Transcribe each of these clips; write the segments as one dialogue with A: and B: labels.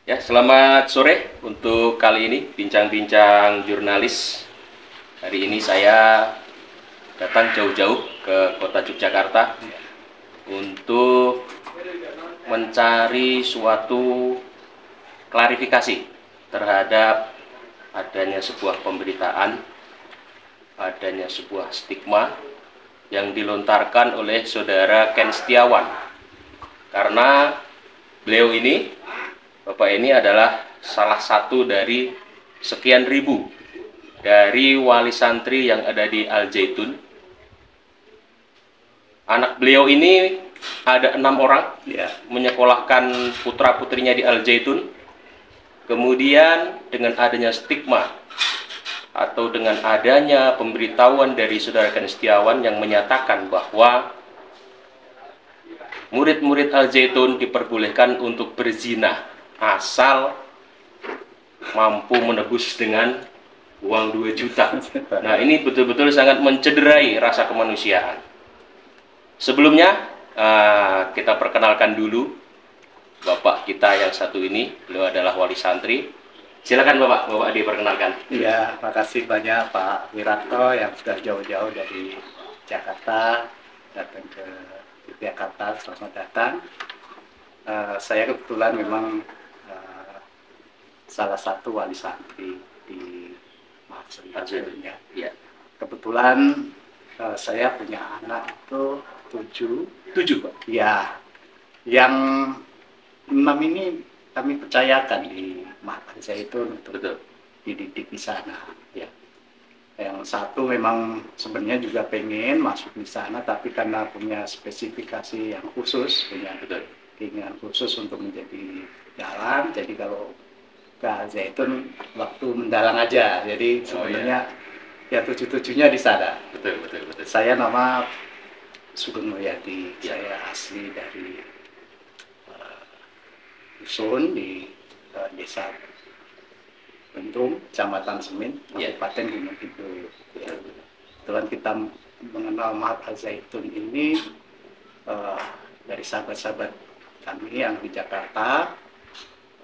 A: Ya, selamat sore untuk kali ini bincang-bincang jurnalis. Hari ini saya datang jauh-jauh ke kota Yogyakarta untuk mencari suatu klarifikasi terhadap adanya sebuah pemberitaan, adanya sebuah stigma yang dilontarkan oleh saudara Ken Setiawan. Karena beliau ini, Bapak ini adalah salah satu dari sekian ribu dari wali santri yang ada di Al Zaitun. Anak beliau ini ada 6 orang, menyekolahkan putra-putrinya di Al Zaitun. Kemudian dengan adanya stigma atau dengan adanya pemberitahuan dari saudara Ken Setiawan yang menyatakan bahwa murid-murid Al Zaitun diperbolehkan untuk berzina asal mampu menebus dengan uang 2 juta. Nah, ini betul-betul sangat mencederai rasa kemanusiaan. Sebelumnya kita perkenalkan dulu Bapak kita yang satu ini. Beliau adalah wali santri. Silakan Bapak diperkenalkan.
B: Iya, makasih banyak Pak Wiranto yang sudah jauh-jauh dari Jakarta datang ke Yogyakarta. Selamat datang. Saya kebetulan memang salah satu wali santri di Mahasiswa Zaitun ya.
A: Ya.
B: Kebetulan saya punya anak itu 7 Pak. Ya, yang 6 ini kami percayakan di Mahasiswa Zaitun untuk dididik di sana. Ya. Yang satu memang sebenarnya juga pengen masuk di sana, tapi karena punya spesifikasi yang khusus, punya keinginan khusus untuk menjadi jalan. Jadi kalau ke Zaitun waktu mendalang aja. Jadi sebenarnya ya 7-7-nya di sana.
A: Betul.
B: Saya nama Sugeng Mulyadi. Saya asli dari dusun di desa Bentung, Kecamatan Semin, Kabupaten Gunung Kidul. Kebetulan kita mengenal Mahat Al Zaitun ini dari sahabat-sahabat kami yang di Jakarta.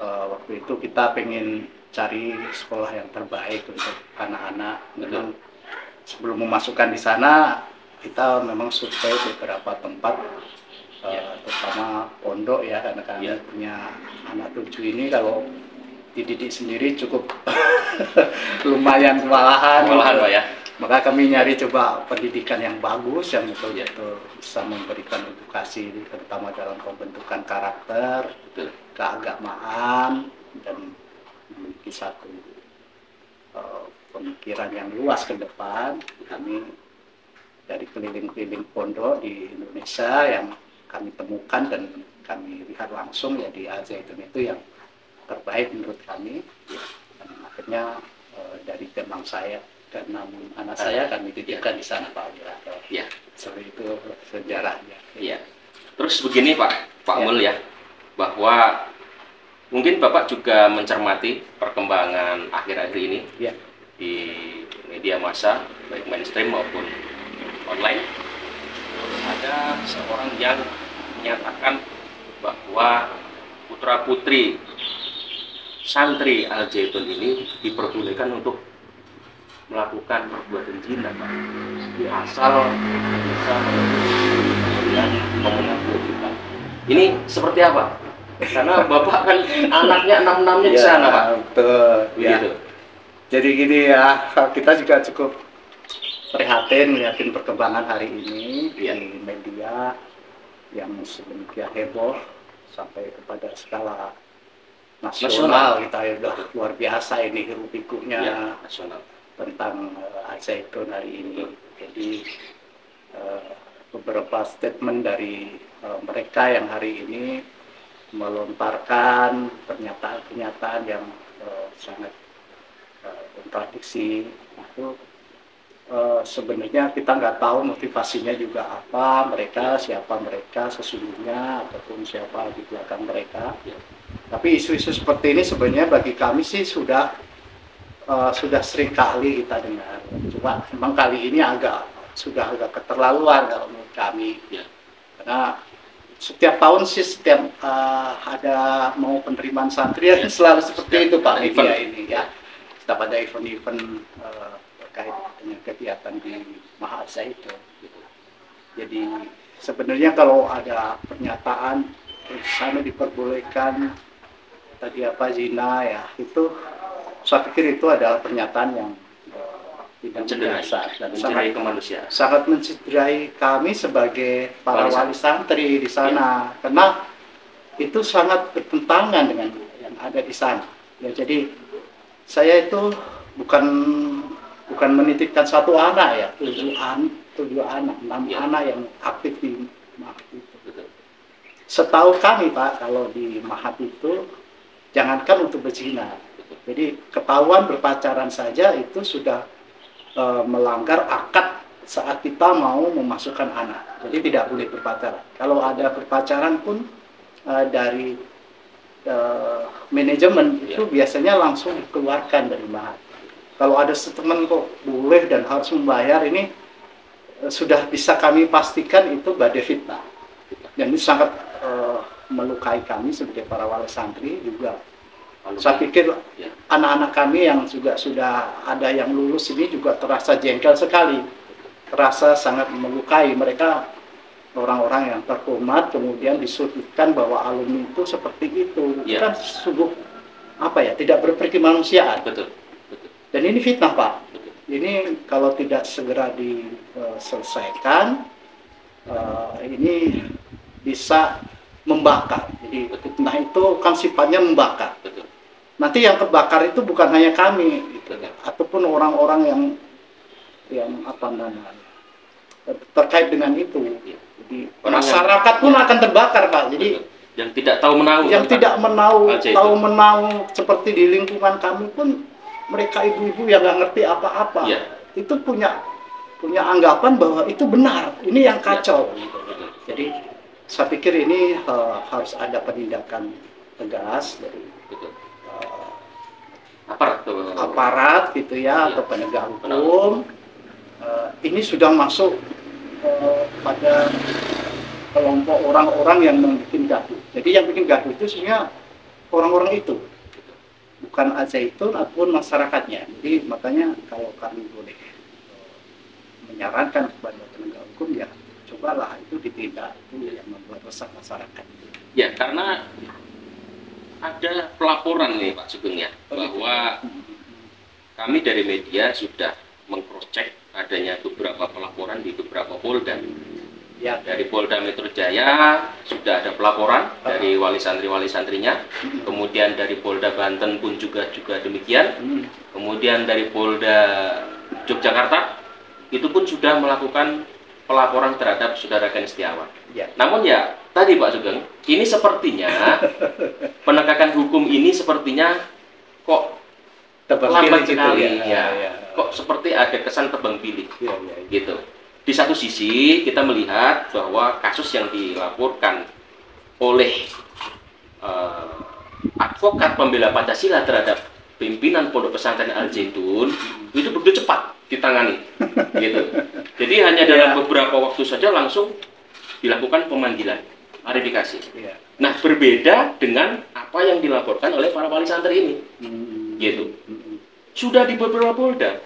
B: Waktu itu kita pengen cari sekolah yang terbaik untuk anak-anak. Memang sebelum memasukkan di sana, kita memang survei beberapa tempat, terutama pondok ya, karena kami punya anak 7 ini kalau dididik sendiri cukup lumayan kewalahan
A: Pak ya.
B: Maka kami nyari coba pendidikan yang bagus, yang betul-betul bisa memberikan edukasi, terutama dalam pembentukan karakter, keagamaan, dan memiliki satu pemikiran yang luas ke depan. Kami dari keliling-keliling pondok di Indonesia yang kami temukan dan kami lihat langsung ya di Al Zaitun itu yang terbaik menurut kami. Dan akhirnya dari keenam anak saya kami didikkan di sana Pak Wiranto.
A: Ya.
B: Seperti itu sejarahnya.
A: Iya. Terus begini Pak Mul ya, bahwa mungkin Bapak juga mencermati perkembangan akhir-akhir ini di media massa, baik mainstream maupun online. Ada seorang yang menyatakan bahwa putra-putri santri Al Zaitun ini diperbolehkan untuk melakukan perbuatan zina, Pak. Asal bisa memenang 2 juta. Ini seperti apa? Karena Bapak kan anaknya 6-6-nya di sana, Pak.
B: Betul.
A: Begitu.
B: Jadi gini ya, kita juga cukup prihatin melihat perkembangan hari ini di media yang sedemikian heboh sampai kepada skala nasional. Kita ya udah luar biasa ini hiruk-pikuknya
A: nasional
B: tentang Al Zaitun hari ini. Jadi beberapa statement dari mereka yang hari ini melontarkan pernyataan-pernyataan yang sangat kontradiksi. Itu sebenarnya kita nggak tahu motivasinya juga apa, siapa mereka sesungguhnya, ataupun siapa di belakang mereka. Tapi isu-isu seperti ini sebenarnya bagi kami sih sudah sering kali kita dengar. Cuma memang kali ini sudah agak keterlaluan kalau menurut kami. Karena setiap tahun sih setiap ada mau penerimaan santri ya, selalu seperti itu Pak media ini ya. Setiap ada event-event terkait dengan kegiatan di Maha Al-Zaitun gitu. Jadi sebenarnya kalau ada pernyataan sana diperbolehkan tadi apa zina ya, itu saya pikir itu adalah pernyataan yang tidak biasa dan sangat mencederai kami sebagai para wali santri di sana, karena itu sangat bertentangan dengan yang ada di sana. Ya, jadi saya itu bukan menitipkan satu anak ya, 7 anak, 6 anak yang aktif di Mahat itu. Setahu kami Pak, kalau di Mahat itu jangankan untuk berzina, jadi ketahuan berpacaran saja itu sudah melanggar akad saat kita mau memasukkan anak. Jadi tidak boleh berpacaran. Kalau ada berpacaran pun dari manajemen itu biasanya langsung dikeluarkan dari Mahat. Kalau ada statement kok boleh dan harus membayar, ini sudah bisa kami pastikan itu badai fitnah. Dan ini sangat melukai kami sebagai para wali santri juga. Saya pikir anak-anak kami yang juga sudah ada yang lulus ini juga terasa jengkel sekali, terasa sangat melukai. Mereka orang-orang yang terhormat kemudian disudutkan bahwa alumni itu seperti itu. Itu kan sungguh apa ya, tidak berperkemanusiaan. Betul. Dan ini fitnah Pak. Ini kalau tidak segera diselesaikan, ini bisa membakar. Jadi fitnah itu kan sifatnya membakar. Betul. Nanti yang kebakar itu bukan hanya kami, gitu, ataupun orang-orang yang apa namanya terkait dengan itu. Jadi masyarakat pun akan terbakar Pak. Jadi
A: yang tidak tahu menahu,
B: seperti di lingkungan kami pun mereka ibu-ibu yang nggak ngerti apa-apa, itu punya anggapan bahwa itu benar. Ini yang kacau. Jadi saya pikir ini harus ada penindakan tegas dari aparat gitu ya, atau penegak hukum. Ini sudah masuk pada kelompok orang-orang yang membuat gaduh. Jadi yang bikin gaduh itu sebenarnya orang-orang itu, bukan Al-Zaitun ataupun masyarakatnya. Jadi makanya kalau kami boleh menyarankan kepada penegak hukum, ya cobalah itu ditindak, itu yang membuat resah masyarakat.
A: Ya, karena ada pelaporan nih Pak Sugeng ya, bahwa kami dari media sudah meng-cross-check adanya beberapa pelaporan di beberapa polda. Ya, dari Polda Metro Jaya sudah ada pelaporan dari wali santrinya, kemudian dari Polda Banten pun juga demikian, kemudian dari Polda Yogyakarta itu pun sudah melakukan pelaporan terhadap Saudara Ken Setiawan. Ya. Namun ya tadi Pak Sugeng, ini sepertinya penegakan hukum ini sepertinya kok lambat sekali, kok seperti ada kesan tebang pilih, gitu. Di satu sisi kita melihat bahwa kasus yang dilaporkan oleh advokat pembela Pancasila terhadap pimpinan Pondok Pesantren Al-Zaitun itu begitu cepat ditangani, gitu. Jadi hanya dalam beberapa waktu saja langsung dilakukan pemanggilan, klarifikasi. Nah, berbeda dengan apa yang dilaporkan oleh para wali santri ini, gitu. Sudah di beberapa polda.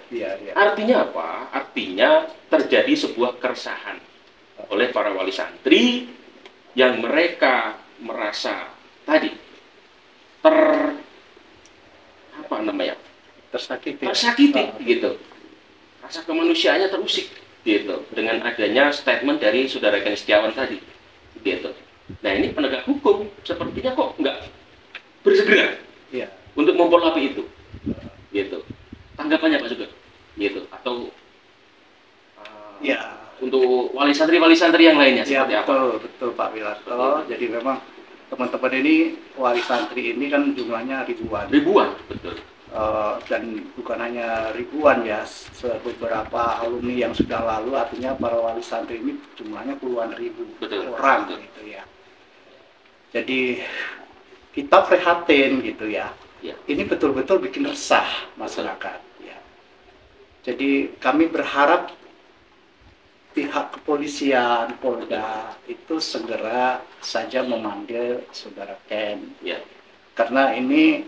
A: Artinya apa? Artinya terjadi sebuah keresahan oleh para wali santri yang mereka merasa tadi tersakiti, gitu. Rasa kemanusiaannya terusik, gitu, dengan adanya statement dari Saudara Ken Setiawan tadi, gitu. Nah, ini penegak hukum sepertinya kok nggak bersegera untuk mempolapi itu, gitu. Tanggapannya Pak Sugeng, gitu, atau untuk wali santri yang lainnya seperti apa?
B: Betul Pak Wilarto. Jadi memang teman-teman ini wali santri ini kan jumlahnya ribuan, betul. Dan bukan hanya ribuan ya, beberapa alumni yang sudah lalu, artinya para wali santri ini jumlahnya puluhan ribu orang, gitu ya. Jadi kita prihatin, gitu ya. Ini betul-betul bikin resah masyarakat. Ya. Jadi kami berharap pihak kepolisian, Polda itu segera saja memanggil saudara Ken.
A: Ya.
B: Karena ini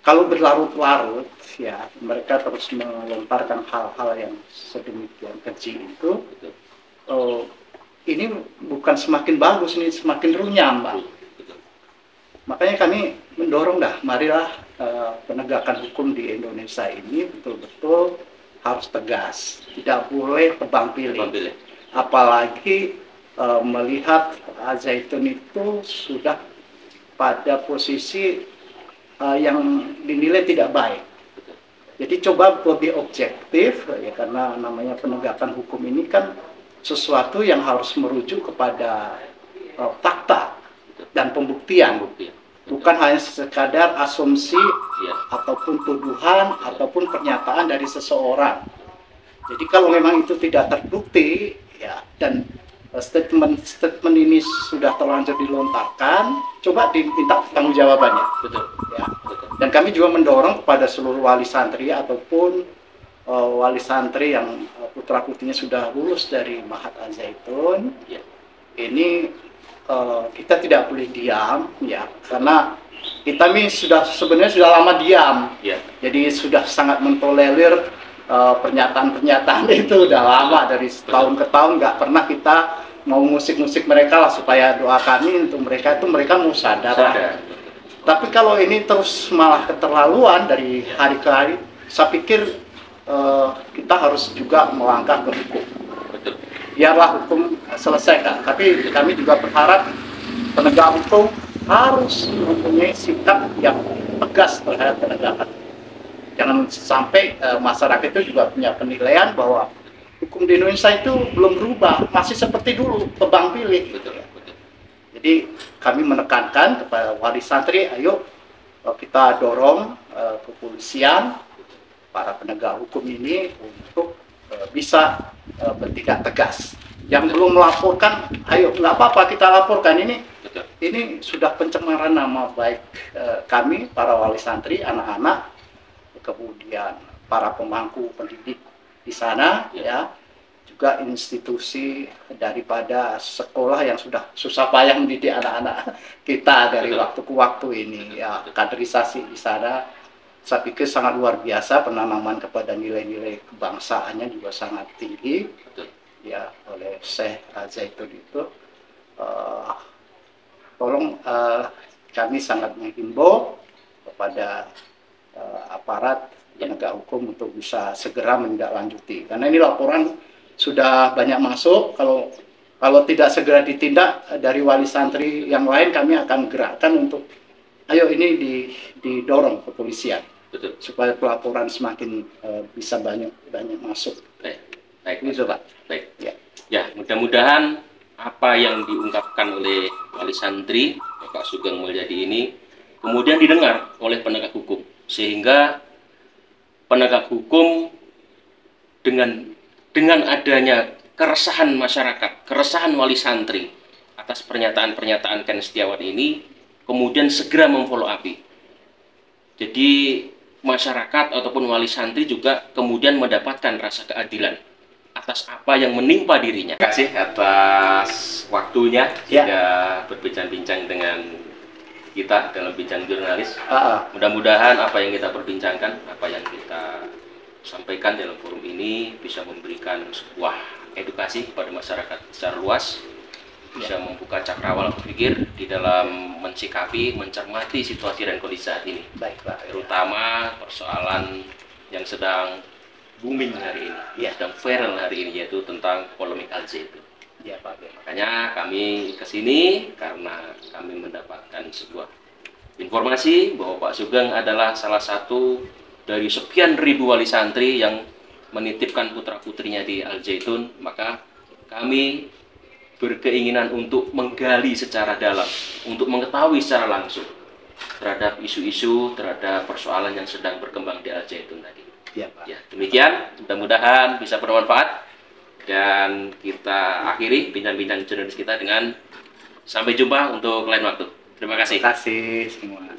B: kalau berlarut-larut, ya mereka terus melontarkan hal-hal yang sedemikian keji itu.
A: Betul.
B: Ini bukan semakin bagus, ini semakin runyam, Pak.
A: Betul.
B: Makanya kami mendorong marilah penegakan hukum di Indonesia ini betul-betul harus tegas, tidak boleh tebang pilih. Apalagi melihat Al-Zaitun itu sudah pada posisi yang dinilai tidak baik. Jadi coba lebih objektif, ya, karena namanya penegakan hukum ini kan sesuatu yang harus merujuk kepada fakta dan pembuktian, bukan hanya sekadar asumsi ataupun tuduhan ataupun pernyataan dari seseorang. Jadi kalau memang itu tidak terbukti, ya, dan statement ini sudah terlanjur dilontarkan, coba diminta pertanggungjawabannya.
A: Betul.
B: Ya. Dan kami juga mendorong kepada seluruh wali santri ataupun wali santri yang putra putrinya sudah lulus dari Mahat Al-Zaitun,
A: ya.
B: Ini kita tidak boleh diam, ya, karena kita ini sebenarnya sudah lama diam,
A: ya.
B: Jadi sudah sangat mentolerir pernyataan-pernyataan itu udah lama, dari tahun ke tahun nggak pernah kita mau musik-musik mereka lah supaya doa kami untuk mereka itu mereka mau sadar. Tapi kalau ini terus malah keterlaluan dari hari ke hari, saya pikir kita harus juga melangkah ke hukum.
A: Betul.
B: Biarlah hukum selesai, Kak. Tapi kami juga berharap penegak hukum harus mempunyai sikap yang tegas terhadap penegakan. Jangan sampai masyarakat itu juga punya penilaian bahwa hukum di Indonesia itu belum berubah, masih seperti dulu, tebang pilih.
A: Betul, betul.
B: Jadi kami menekankan kepada wali santri, ayo kita dorong kepolisian, para penegak hukum ini untuk bisa bertindak tegas. Yang belum melaporkan, ayo nggak apa-apa kita laporkan. Ini sudah pencemaran nama baik kami, para wali santri, anak-anak, kemudian para pemangku pendidik di sana, ya, juga institusi daripada sekolah yang sudah susah payah mendidik anak-anak kita dari waktu ke waktu ini, ya, kaderisasi di sana. Saya pikir sangat luar biasa, penanaman kepada nilai-nilai kebangsaannya juga sangat tinggi, ya, oleh Syekh Al-Zaitun itu. Tolong kami sangat menghimbau kepada aparat penegak hukum untuk bisa segera menindaklanjuti, karena ini laporan sudah banyak masuk. Kalau tidak segera ditindak dari wali santri yang lain, kami akan gerakkan untuk ayo ini didorong kepolisian. Betul. Supaya pelaporan semakin bisa banyak masuk.
A: Baik,
B: itu, Pak.
A: Baik. Ya, mudah-mudahan apa yang diungkapkan oleh wali santri Bapak Sugeng Mulyadi ini kemudian didengar oleh penegak hukum, sehingga penegak hukum dengan adanya keresahan masyarakat, keresahan wali santri atas pernyataan-pernyataan Ken Setiawan ini, kemudian segera memfollow upi. Jadi masyarakat ataupun wali santri juga kemudian mendapatkan rasa keadilan atas apa yang menimpa dirinya. Terima kasih atas waktunya sudah berbincang-bincang dengan kita dalam bincang jurnalis. Mudah-mudahan apa yang kita perbincangkan, apa yang kita sampaikan dalam forum ini bisa memberikan sebuah edukasi kepada masyarakat secara luas, bisa membuka cakrawala berpikir di dalam mensikapi, mencermati situasi dan kondisi saat ini.
B: Baiklah,
A: terutama persoalan yang sedang booming hari ini, sedang viral hari ini, yaitu tentang polemik Al-Zaitun.
B: Ya, Pak.
A: Makanya kami kesini karena kami mendapatkan sebuah informasi bahwa Pak Sugeng adalah salah satu dari sekian ribu wali santri yang menitipkan putra-putrinya di Al-Zaitun. Maka kami berkeinginan untuk menggali secara dalam, untuk mengetahui secara langsung terhadap isu-isu, terhadap persoalan yang sedang berkembang di Al-Zaitun tadi.
B: Ya, Pak.
A: Ya, demikian, mudah-mudahan bisa bermanfaat, dan kita akhiri bincang-bincang jurnalis kita dengan sampai jumpa untuk lain waktu. Terima kasih.
B: Terima kasih semua.